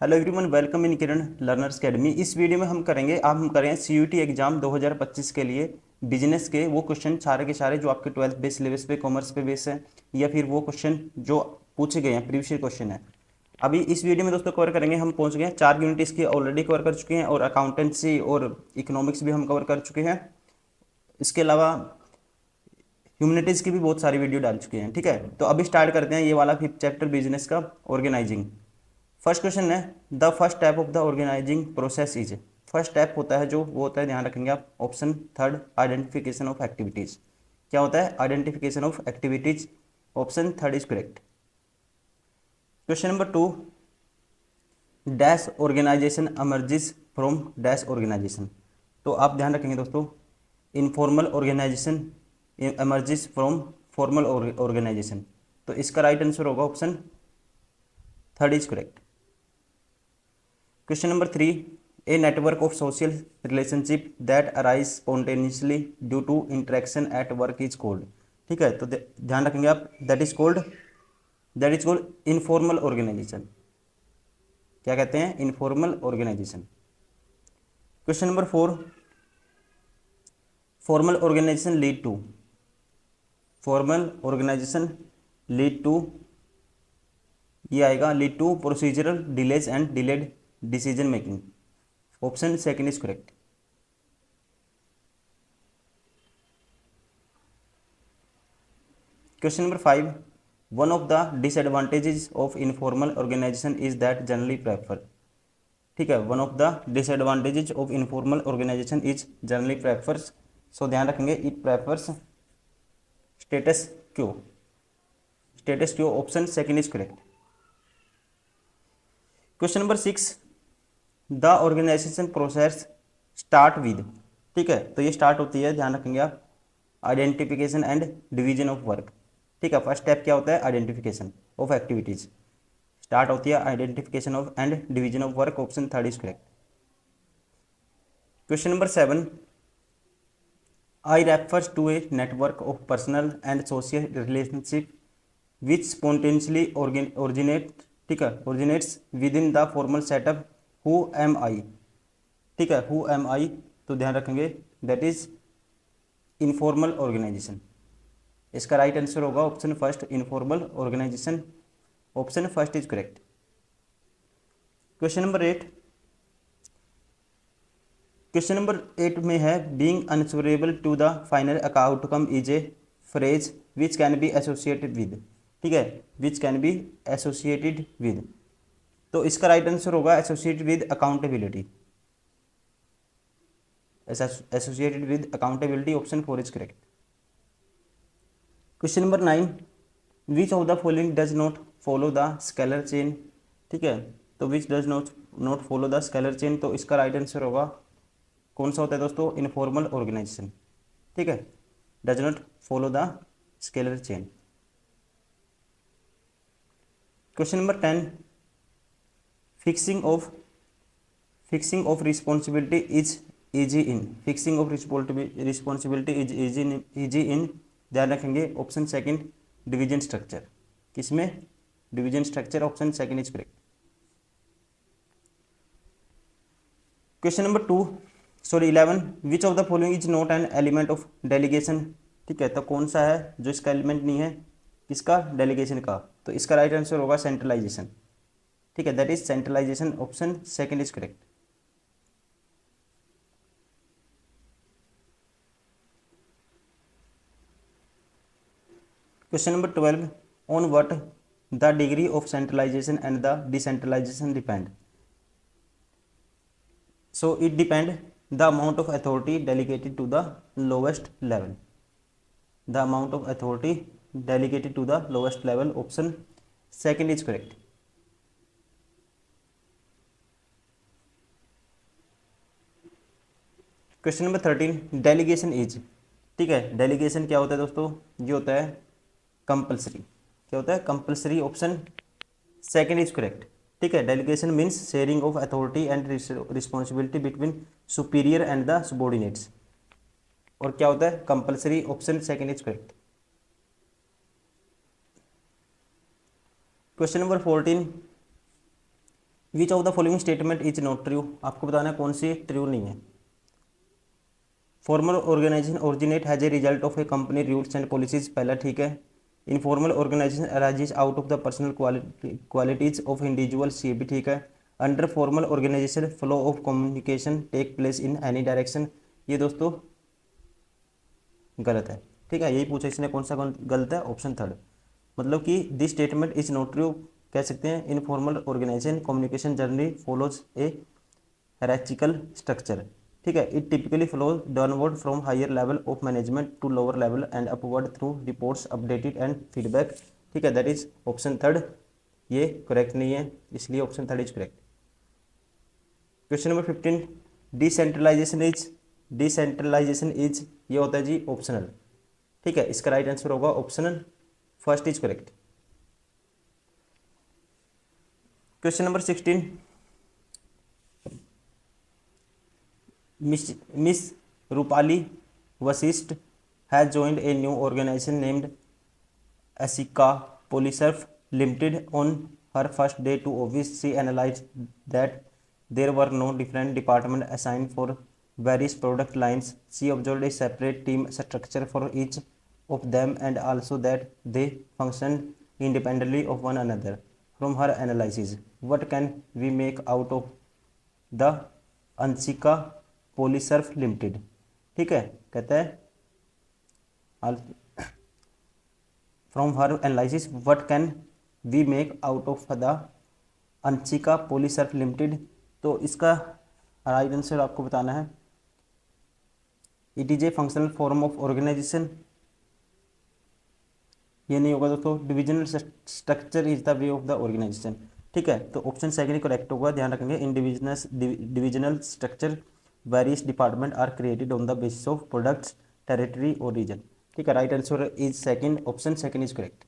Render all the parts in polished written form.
Hello everyone, welcome in Kiran learners academy. इस video में हम करेंगे सीयूटी एग्जाम 2025 के लिए बिजनेस के वो क्वेश्चन सारे के सारे जो आपके 12th बेस सिलेबस पे, कॉमर्स पे बेस है, या फिर वो क्वेश्चन जो पूछे गए हैं, प्रीवियस क्वेश्चन है। अभी इस वीडियो में दोस्तों कवर करेंगे, हम पहुंच गए हैं 4 यूनिट इसकी ऑलरेडी कवर कर चुके हैं, और अकाउंटेंसी और इकोनॉमिक्स भी हम कवर कर चुके हैं। इसके अलावा ह्यूमनिटीज़ की भी बहुत सारी वीडियो डाल चुके हैं। ठीक है, तो अभी स्टार्ट करते हैं ये वाला 5th चैप्टर बिजनेस का, ऑर्गेनाइजिंग। फर्स्ट क्वेश्चन है, the first type of the organising process is. First type होता है जो वो होता है, ध्यान रखेंगे आप, option third, identification of activities. क्या होता है? Identification of activities. Option third is correct. Question number 2, dash organisation emerges from dash organisation. तो आप ध्यान रखेंगे दोस्तों, informal organisation emerges from formal organisation. तो इसका राइट आंसर होगा option third is correct. Question number 3, a network of social relationship that arise spontaneously due to interaction at work is called. ठीक है, तो ध्यान रखेंगे आप, that is called informal organisation. क्या कहते हैं? Informal organisation. Question number 4, formal organisation lead to, ये आएगा lead to procedural delays and delayed decision making. Option second is correct. Question number 5, one of the disadvantages of informal organisation is that generally prefer. ठीक है, one of the disadvantages of informal organisation is generally prefers. So ध्यान रखेंगे, it prefers status quo. Option second is correct. Question number 6, the organisation process start with. ठीक है, तो ये start होती है, ध्यान रखेंगे आप, identification and division of work. ठीक है, फर्स्ट स्टेप क्या होता है? Identification of activities. स्टार्ट होती है identification of and division of work. Option third is correct. Question number 7, I refers to a network of personal and social relationship which spontaneously originate. ठीक है, originates within the formal setup who am I. ठीक है, who am I, तो ध्यान रखेंगे that is informal organisation. इसका right answer होगा option first, informal organisation. Option first is correct. Question number 8, में है, being answerable to the final outcome is a phrase which can be associated with. ठीक है, which can be associated with, तो इसका right answer होगा associated with accountability. Associated with accountability. Option four is correct. Question number 9, which of the following does not follow the scalar chain. ठीक है, तो which does not follow the scalar chain, तो इसका right answer होगा, कौन सा होता है दोस्तों? Informal organisation. ठीक है, does not follow the scalar chain. Question number 10, fixing of responsibility is easy in. Fixing of responsibility is easy in, ध्यान रखेंगे ऑप्शन सेकंड, डिवीजन स्ट्रक्चर। किसमें? Division structure. Option second is correct. Question number 11, which of the following is not an element of delegation. ठीक है, तो कौन सा है जो इसका एलिमेंट नहीं है? किसका? डेलीगेशन का। तो इसका राइट आंसर होगा सेंट्रलाइजेशन। ठीक है, that is centralisation. Option second is correct. Question number 12, on what the degree of centralisation and the decentralisation depend. So it depend the amount of authority delegated to the lowest level. The amount of authority delegated to the lowest level. Option second is correct. Question number 13, delegation is. ठीक है, delegation क्या होता है दोस्तों? ये होता है compulsory. क्या होता है? Compulsory. Option second is correct. ठीक है, delegation means sharing of authority and responsibility between superior and the subordinates. और क्या होता है? Compulsory. Option second is correct. Question number 14, which of the following statement is not true, आपको बताना है कौन सी ट्रू नहीं है। Formal organisation originate has a result of a company rules and policies, पहला ठीक है। Informal organisation arises out of the personal qualities of individuals, ये भी ठीक है। Under formal organisation flow of communication take place in any direction, ये दोस्तों गलत है। ठीक है, यही पूछा इसने, कौन सा गलत है, ऑप्शन थर्ड। मतलब कि this statement is not true कह सकते हैं। Informal organisation communication journey follows a hierarchical structure, ठीक है। It typically flows downward from higher level of management to lower level and upward through reports updated and feedback, ठीक है। That is option third, ये correct नहीं है, इसलिए option third is correct. Question number 15, decentralisation is ये होता है जी ऑप्शनल, ठीक है। इसका राइट आंसर होगा optional, first is correct. Question number 16, miss Rupali Vashishtha has joined a new organisation named Asika Polysurf limited on her first day to office. She analyse that there were no different department assigned for various product lines. She observed a separate team structure for each of them and also that they functioned independently of one another. From her analysis, what can we make out of the Anshika Polysurf Limited? ठीक है, कहता है from her analysis what can we make out of the Anshika Polysurf limited. तो इसका right answer आपको बताना है, it is a functional form of organisation, ये नहीं होगा दोस्तों। Divisional structure is the way of the organisation, ठीक है। तो ऑप्शन सेकंड करेक्ट होगा, ध्यान रखेंगे। In divisional structure various department are created on the basis of products territory और रीजन, ठीक है। Right answer is second, option second is correct.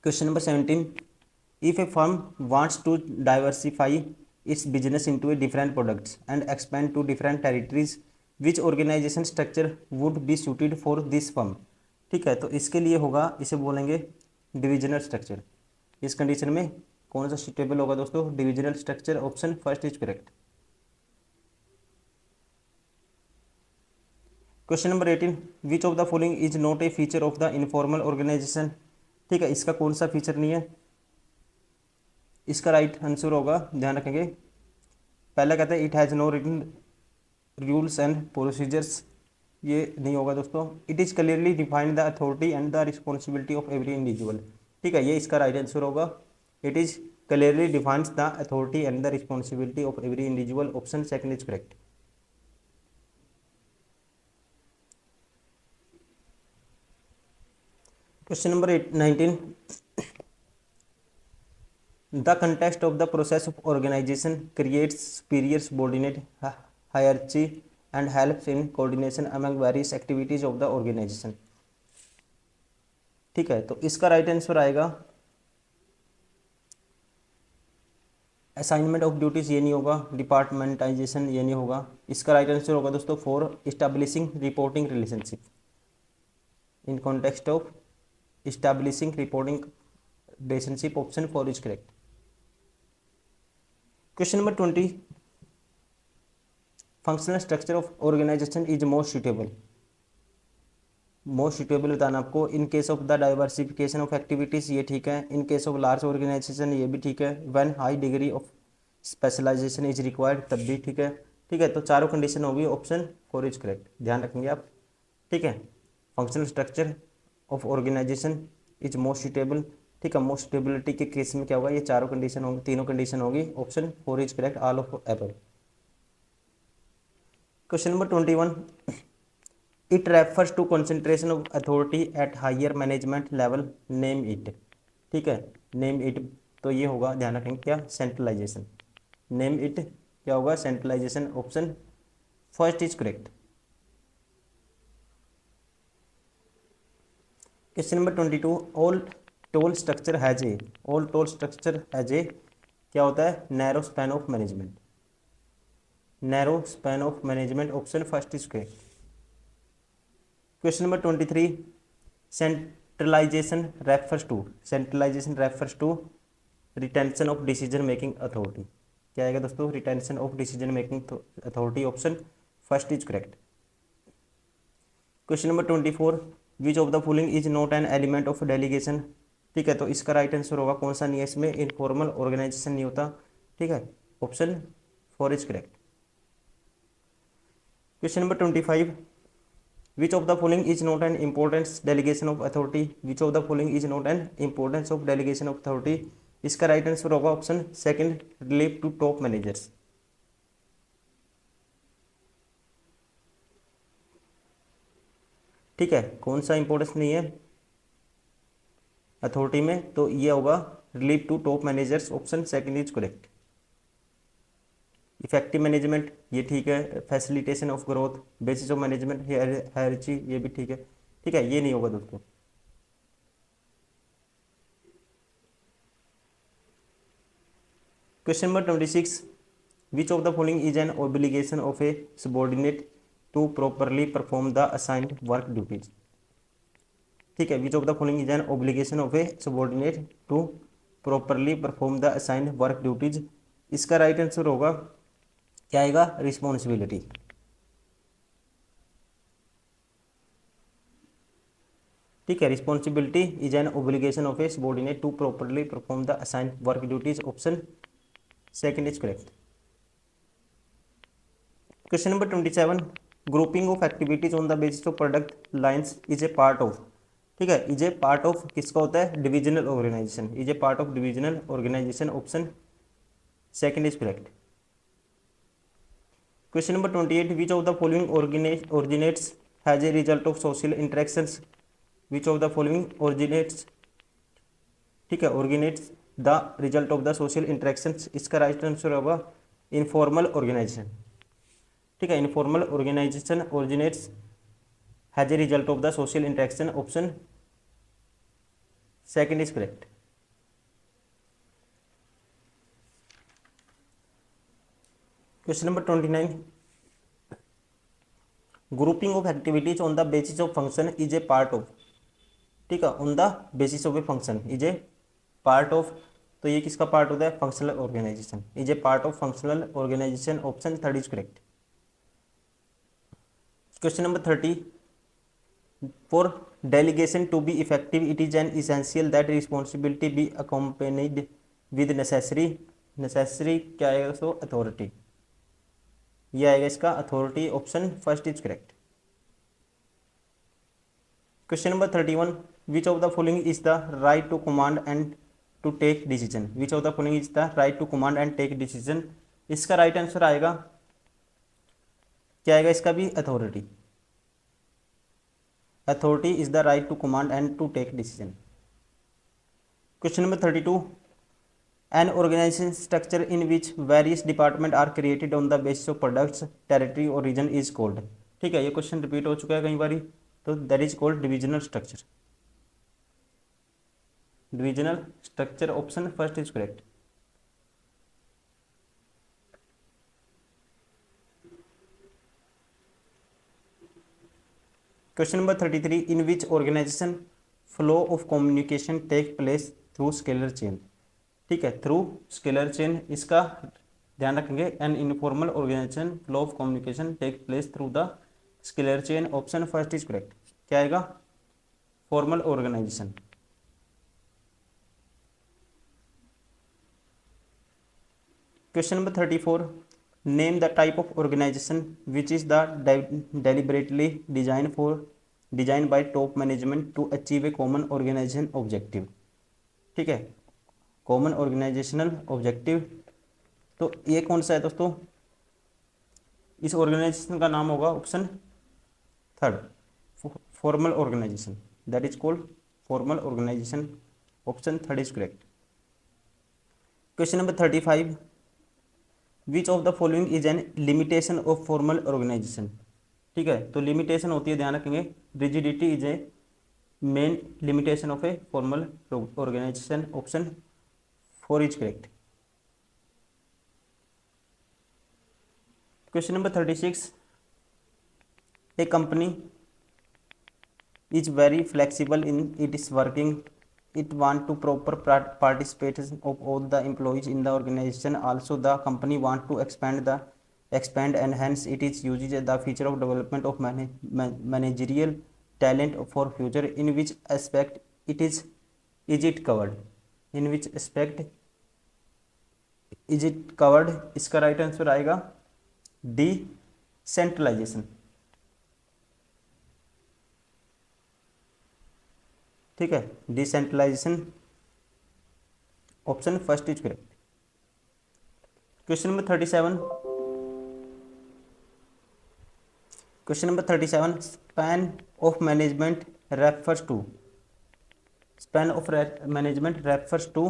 Question number 17, if a firm wants to diversify its business into a different products and expand to different territories, which organization structure would be suited for this firm? ठीक है, तो इसके लिए होगा, इसे बोलेंगे divisional structure. इस condition में कौन सा सुटेबल होगा दोस्तों, divisional structure, option first is correct. Question number 18, which of the following is not a feature of the informal organisation, ठीक है। इसका कौन सा फीचर नहीं है, इसका राइट आंसर होगा, ध्यान रखेंगे। पहला कहता है it has no written rules and procedures, ये नहीं होगा दोस्तों। It is clearly defined the authority and the responsibility of every individual, ठीक है, ये इसका राइट आंसर होगा। It is clearly defines the authority and the responsibility of every individual, option second is correct. Question number 19, the context of the process of organization creates superior subordinate hierarchy and helps in coordination among various activities of the organization, ठीक है। तो इसका right answer आएगा assignment of duties, ये नहीं होगा। डिपार्टमेंटाइजेशन, ये नहीं होगा। इसका राइट आंसर होगा दोस्तों for establishing reporting relationship, in context of establishing reporting relationship, option four is correct. Question number 20, functional structure of organisation is most suitable, most suitable बताना आपको। In case of the diversification of activities, ये ठीक है। In case of large organisation, ये भी ठीक है। When high degree of specialisation is required, तब भी ठीक है। ठीक है, तो चारों कंडीशन होगी, ऑप्शन फोर इज करेक्ट, ध्यान रखेंगे आप, ठीक है। Functional structure of organisation is most suitable, ठीक है। मोस्ट सुटेबिलिटी के केस में क्या होगा, ये चारों कंडीशन होंगी, तीनों कंडीशन होगी, option four is correct, all of above. Question number 21, it refers to concentration of authority at higher management level, name it, ठीक है। नेम इट, तो ये होगा, ध्यान रखेंगे क्या, सेंट्रलाइजेशन। नेम इट क्या होगा, centralisation, option first is correct. Question number 22, all tall structure has a, all tall structure has a क्या होता है, narrow span of management, narrow span of management, option first is correct. Question number 23, centralisation refers to retention of decision making authority. क्या आएगा दोस्तों? Retention of decision making authority, option first is correct. Question number 24, which of the following is not an element of delegation. ठीक है, तो इसका right answer होगा कौन सा नहीं है इसमें? इनफॉर्मल ऑर्गेनाइजेशन नहीं होता। ठीक है, option 4 is correct. Question number 25, which of the following is not an importance delegation of authority. Which of the following is not an importance of delegation of authority. इसका राइट आंसर होगा option second, relieve to top managers. ठीक है, कौन सा importance नहीं है authority में? तो ये होगा relieve to top managers, option second is correct. Effective management ये ठीक है। Facilitation of growth, basis of management hierarchy ये भी ठीक है। ठीक है, ये नहीं होगा दोस्तों। Question number 26, which of the following is an obligation of a subordinate to properly perform the assigned work duties. ठीक है, which of the following is an obligation of a subordinate to properly perform the assigned work duties. इसका right answer होगा क्या आएगा? Responsibility. ठीक है, responsibility is an obligation of a subordinate to properly perform the assigned work duties, option second is correct. Question number 27, grouping of activities on the basis of product lines is a part of. ठीक है, is a part of किसका होता है? Divisional organisation. Is a part of divisional organisation, option second is correct. Question number 28, which of the following originates has a result of social interactions. Which of the following originates, ठीक है, originates the result of the social interactions. इसका right answer होगा informal organisation. ठीक है, informal organisation originates has a result of the social interaction, option second is correct. Question number 29, grouping of activities on the basis of function is a part of. ठीक है, on the basis of a function is a part of, तो ये किसका part होता है? Functional organisation. Is a part of functional organisation, option third is correct. Question number 30, for delegation to be effective it is an essential that responsibility be accompanied with necessary क्या आएगा? So authority, ये आएगा इसका authority, option first is correct. Question number 31, which of the following is the right to command and to take decision. Which of the following is the right to command and take decision. इसका right answer आएगा क्या आएगा? इसका भी authority. Authority is the right to command and to take decision. Question number 32, an organisation structure in which various department are created on the basis of products territory और region is called. ठीक है, ये question repeat हो चुका है कई बारी, तो that is called divisional structure. Divisional structure, option first is correct. Question number 33, in which organisation flow of communication take place through scalar chain. ठीक है, थ्रू स्केलर चेन, इसका ध्यान रखेंगे। An informal organisation flow of communication take place through the scalar chain, option first is correct. क्या आएगा? Formal organisation. Question number 34, name the type of organisation which is the deliberately design by top management to achieve a common organisation objective. ठीक है, common organisational objective, तो ये कौन सा है दोस्तों? इस ऑर्गेनाइजेशन का नाम होगा option third, formal organisation. That is called formal organisation, option third is correct. Question number 35, which of the following is an limitation of formal organisation. ठीक है, तो लिमिटेशन होती है, ध्यान रखेंगे, rigidity is a main limitation of a formal organisation, option 4 is correct. Question number 36, a company is very flexible in its working. It want to proper participation of all the employees in the organization. Also the company want to expand and hence it is uses the feature of development of managerial talent for future. In which aspect is it covered? In which aspect is it covered? इसका right answer आएगा decentralisation. ठीक है, decentralisation option first is correct. Question number 37, question number 37, span of management refers to, span of management refers to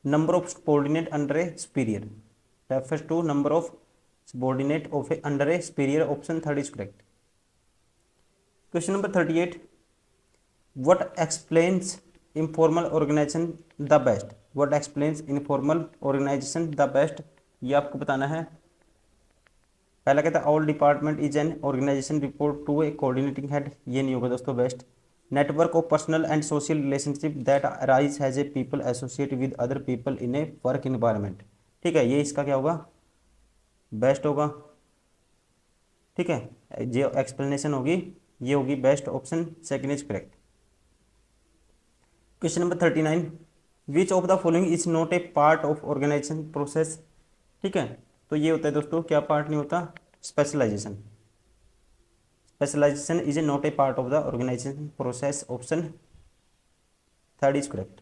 number of subordinate under a superior, refers to number of subordinate of a under a superior. Option third is correct. Question number 38, what explains informal organization the best? What explains informal organization the best? ये आपको बताना है। पहला कहता है all department is an organisation report to a coordinating head, ये नहीं होगा दोस्तों best. Network of personal and social relationship that arise has a people associate with other people in a work environment. ठीक है, ये इसका क्या होगा? बेस्ट होगा। ठीक है, जो एक्सप्लेनेशन होगी ये होगी best. Option second is correct. Question number 39, which of the following is not a part of organisation process? ठीक है, तो ये होता है दोस्तों, क्या पार्ट नहीं होता? Specialisation. Specialization is not a part of the organization process. Option third is correct.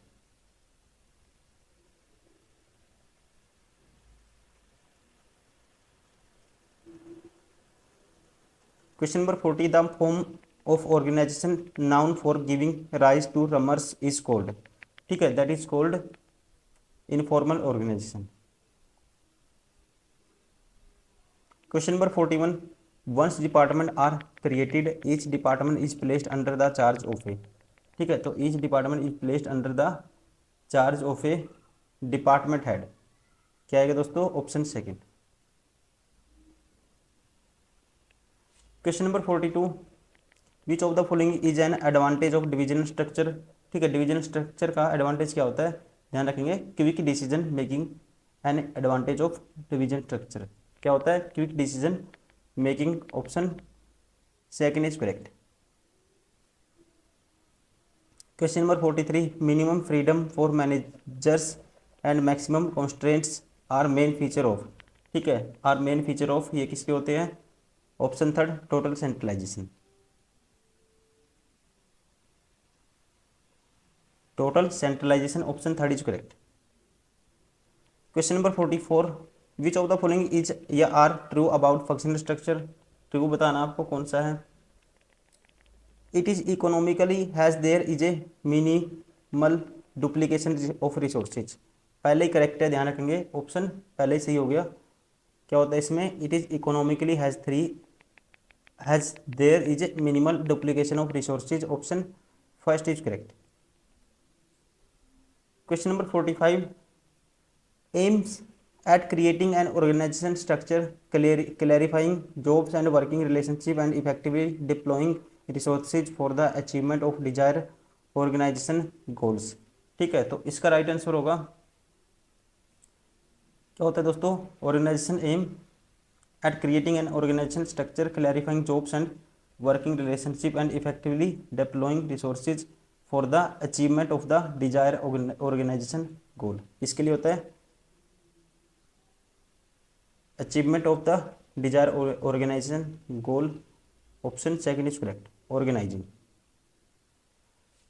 Question number 40, the form of organization noun for giving rise to rumors is called. ठीक है, that is called informal organization. Question number 41, once department are created, each department is placed under the charge of a। ठीक है, तो each department is placed under the charge of a department head। क्या आएगा दोस्तों? Option second. Question number 42, which of the following is N advantage of division structure? ठीक है, division structure का advantage क्या होता है? ध्यान रखेंगे, quick decision making. An advantage of division structure क्या होता है? Quick decision making. Option second is correct. Question number 43, minimum freedom for managers and maximum constraints are main feature of. ठीक है, आर मेन फीचर ऑफ, ये किसके होते हैं? Option third, total centralisation. Total centralisation, option third is correct. Question number 44, which of the following is या are true about functional structure? True बताना आपको कौन सा है। It is economically has there is a minimal duplication of resources. पहले ही correct है, ध्यान रखेंगे, ऑप्शन पहले ही सही हो गया। क्या होता है इसमें? It is economically has there is a minimal duplication of resources. Option first is correct. Question number 45, AIIMS at creating an organization structure, clarifying jobs and working relationship and effectively deploying resources for the achievement of desired organization goals। ठीक है, तो इसका right answer होगा, क्या होता है दोस्तों? Organisation aim at creating an organisation structure, clarifying jobs and working relationship and effectively deploying resources for the achievement of the desire organisation goal. इसके लिए होता है achievement of the desire organisation goal. Option second is correct, organising.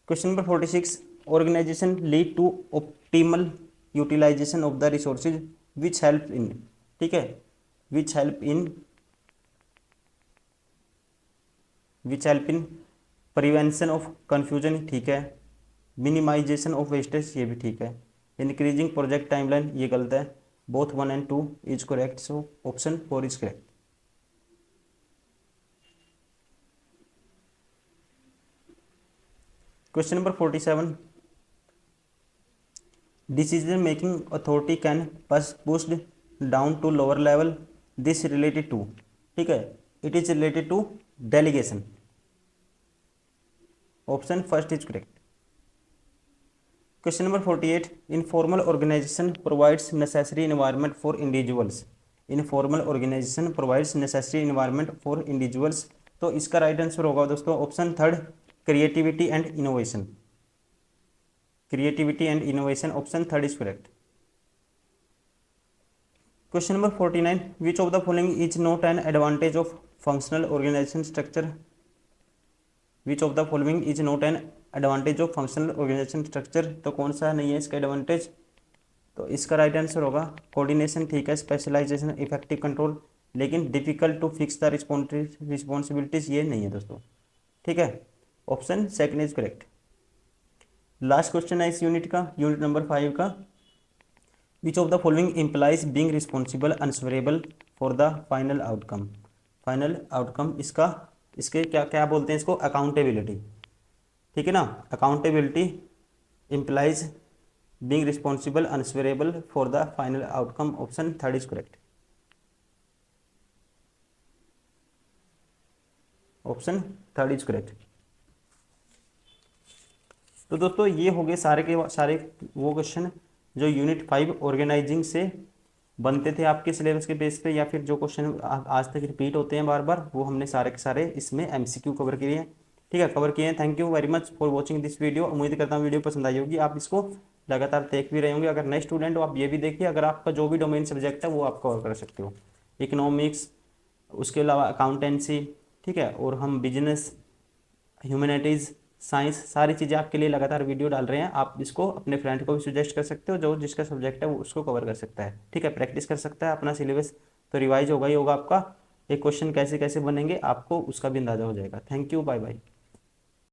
Question number 46, organisation lead to optimal utilisation of the resources which help in. ठीक है, which help in prevention of confusion, ठीक है। Minimisation of wastage, ये भी ठीक है। Increasing project timeline, ये गलत है। Both 1 and 2 is correct, so option 4 is correct. Question number 47, decision making authority can pushed down to lower level, this related to। ठीक है, it is related to delegation। Option first is correct. Question number 48, informal organisation provides necessary environment for individuals. Informal organisation provides necessary environment for individuals. तो इसका right answer होगा दोस्तों option third, creativity and innovation. Creativity and innovation, option third is correct. Question number 49, which of the following is not an advantage of functional organisation structure. Which of the following is not an advantage of functional organisation structure. तो कौन सा नहीं है इसका advantage. तो इसका right answer होगा coordination, ठीक है, स्पेशलाइजेशन, इफेक्टिव कंट्रोल, लेकिन difficult to fix the responsibilities ये नहीं है दोस्तों, ठीक है, option second is correct. Last question है इस यूनिट का, यूनिट नंबर 5 का। Which of the following implies being responsible answerable for the final outcome. Final outcome इसका, इसके क्या क्या बोलते हैं इसको, अकाउंटेबिलिटी, ठीक है ना, accountability implies being responsible answerable for the final outcome, option third is correct. Option third is correct. तो दोस्तों ये हो गए सारे के सारे वो क्वेश्चन जो यूनिट 5 ऑर्गेनाइजिंग से बनते थे आपके सिलेबस के बेस पे, या फिर जो क्वेश्चन आज तक रिपीट होते हैं बार बार, वो हमने सारे के सारे इसमें एमसीक्यू कवर किए हैं, ठीक है, कवर किए हैं। Thank you very much for watching this video. उम्मीद करता हूँ वीडियो पसंद आई होगी, आप इसको लगातार देख भी रहे होंगे। अगर नए स्टूडेंट हो आप ये भी देखिए, अगर आपका जो भी डोमेन सब्जेक्ट है वो आप कवर कर सकते हो, इकोनॉमिक्स, उसके अलावा अकाउंटेंसी, ठीक है, और हम बिजनेस, ह्यूमैनिटीज़, साइंस, सारी चीज़ें आपके लिए लगातार वीडियो डाल रहे हैं। आप इसको अपने फ्रेंड को भी सजेस्ट कर सकते हो, जो जिसका सब्जेक्ट है वो उसको कवर कर सकता है, ठीक है, प्रैक्टिस कर सकता है। अपना सिलेबस तो रिवाइज होगा ही होगा आपका, एक क्वेश्चन कैसे कैसे बनेंगे आपको उसका भी अंदाजा हो जाएगा। Thank you, bye bye.